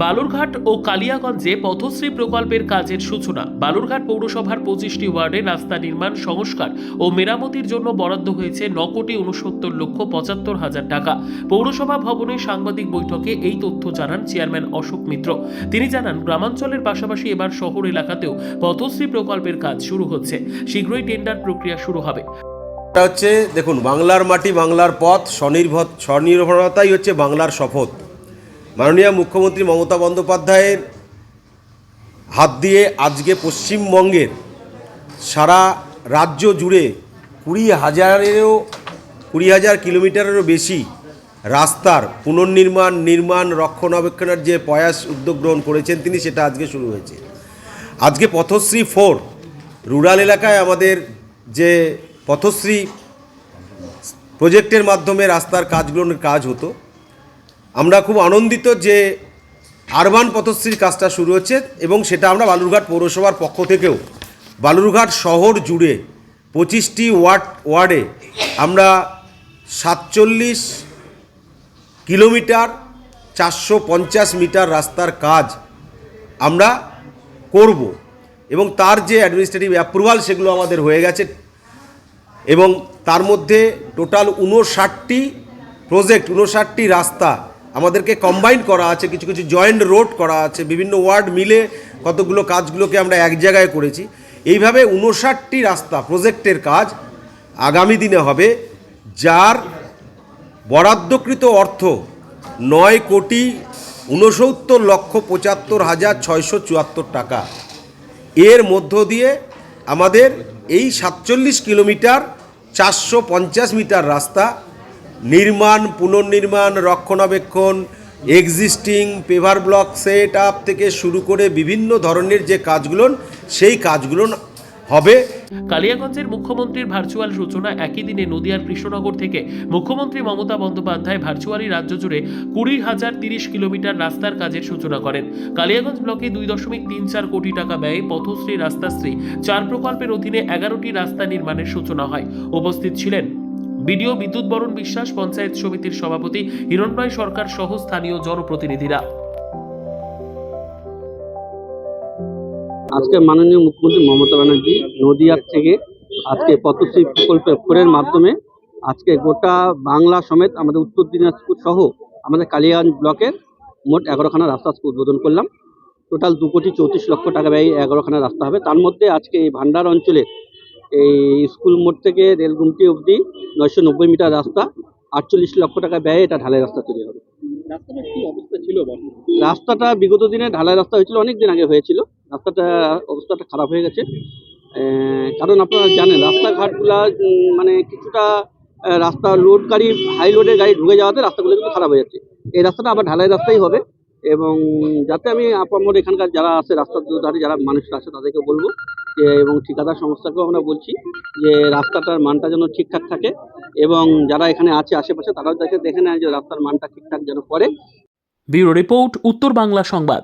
বালুরঘাট ও কালিয়াগঞ্জে পথশ্রী প্রকল্পের কাজের সূচনা। বালুরঘাট পৌরসভার 25টি ওয়ার্ডে রাস্তা নির্মাণ, সংস্কার ও মেরামতির জন্য বরাদ্দ হয়েছে 9,69,75,000 টাকা। পৌরসভা ভবনে সাংবাদিক বৈঠকে এই তথ্য জানান চেয়ারম্যান অশোক মিত্র। তিনি জানান, গ্রামাঞ্চলের পাশাপাশি এবার শহর এলাকাতেও পথশ্রী প্রকল্পের কাজ শুরু হচ্ছে। শীঘ্রই টেন্ডার প্রক্রিয়া শুরু হবে। হচ্ছে দেখুন, বাংলার মাটি, বাংলার পথ, স্বনির্ভরতাই হচ্ছে বাংলার শপথ। মাননীয় মুখ্যমন্ত্রী মমতা বন্দ্যোপাধ্যায়ের হাত দিয়ে আজকে পশ্চিমবঙ্গের সারা রাজ্য জুড়ে 20,000 কিলোমিটারেরও বেশি রাস্তার পুনর্নির্মাণ, রক্ষণাবেক্ষণের যে প্রয়াস উদ্যোগ গ্রহণ করেছেন তিনি, সেটা আজকে শুরু হয়েছে। আজকে পথশ্রী 4 রুরাল এলাকায় আমাদের যে পথশ্রী প্রজেক্টের মাধ্যমে রাস্তার কাজগুলোর কাজ হতো, আমরা খুব আনন্দিত যে আরবান পথশ্রীর কাজটা শুরু হচ্ছে এবং সেটা আমরা বালুরঘাট পৌরসভার পক্ষ থেকেও বালুরঘাট শহর জুড়ে 25টি ওয়ার্ডে আমরা 47 কিলোমিটার 450 মিটার রাস্তার কাজ আমরা করব এবং তার যে অ্যাডমিনিস্ট্রেটিভ অ্যাপ্রুভাল সেগুলো আমাদের হয়ে গেছে এবং তার মধ্যে টোটাল 59টি প্রজেক্ট, 59টি রাস্তা আমাদেরকে কম্বাইন করা আছে, কিছু কিছু জয়েন্ট রোড করা আছে, বিভিন্ন ওয়ার্ড মিলে কতগুলো কাজগুলোকে আমরা এক জায়গায় করেছি। এইভাবে 59টি রাস্তা প্রজেক্টের কাজ আগামী দিনে হবে, যার বরাদ্দকৃত অর্থ 9,69,75,674 টাকা। এর মধ্য দিয়ে আমাদের এই 47 কিলোমিটার 450 মিটার রাস্তা নির্মাণ, পুনর্নির্মাণ, রক্ষণাবেক্ষণ, existing paver block set up থেকে শুরু করে বিভিন্ন ধরনের যে কাজগুলো, সেই কাজগুলো হবে। কালিয়াগঞ্জের মুখ্যমন্ত্রীর ভার্চুয়াল সূচনা একই দিনে নদিয়ার কৃষ্ণনগর থেকে মুখ্যমন্ত্রী মমতা বন্দ্যোপাধ্যায় ভার্চুয়ালি রাজ্য জুড়ে 20,030 কিলোমিটার রাস্তার কাজের সূচনা করেন। কালিয়াগঞ্জ ব্লকে 2.34 কোটি টাকা ব্যয়ে পথশ্রী, রাস্তাশ্রী 4 প্রকল্পের অধীনে 11টি রাস্তা নির্মাণের সূচনা হয়। উপস্থিত ছিলেন বিডিও বিদ্যুৎ বরণ বিশ্বাস, পঞ্চায়েত সমিতির সভাপতি হিরণময় সরকার সহ স্থানীয় জনপ্রতিনিধিরা। আজকে মাননীয় মুখ্যমন্ত্রী মমতা ব্যানার্জি নদিয়ার থেকে আজকে পথশ্রী প্রকল্পের মাধ্যমে আজকে গোটা বাংলা সমেত আমাদের উত্তর দিনাজপুর সহ আমাদের কালিয়াগঞ্জ ব্লকের মোট 11খানা রাস্তা উদ্বোধন করলাম। টোটাল 2,34,00,000 টাকা ব্যয় 11খানা রাস্তা হবে। তার মধ্যে আজকে এই ভান্ডার অঞ্চলে এই স্কুল মোড় থেকে রেলগুমটি অবধি 990 মিটার রাস্তা 48 লক্ষ টাকা ব্যয়ে এটা ঢালাই রাস্তা তৈরি হবে। রাস্তাটা কি অবস্থা ছিল? রাস্তাটা বিগত দিনে ঢালাই রাস্তা হয়েছিল, অনেক দিন আগে হয়েছিল। অবস্থাটা খারাপ হয়ে গেছে, কারণ আপনারা জানেন রাস্তাঘাটগুলা মানে কিছুটা রাস্তা লোড গাড়ি, হাই লোডের গাড়ি ঢুকে যাওয়াতে রাস্তাগুলো কিন্তু খারাপ হয়ে যাচ্ছে। এই রাস্তাটা আবার ঢালাই রাস্তাই হবে এবং যাতে আমি আপামর এখানকার যারা আছে রাস্তার ধারে যারা মানুষরা আছে তাদেরকে বলবো যে, এবং ঠিকাদার সংস্থাকেও আমরা বলছি যে রাস্তাটার মানটা যেন ঠিকঠাক থাকে এবং যারা এখানে আছে আশেপাশে তারাও দেখে নেয় যে রাস্তার মানটা ঠিকঠাক যেন করে। ব্যুরো রিপোর্ট, উত্তর বাংলা সংবাদ।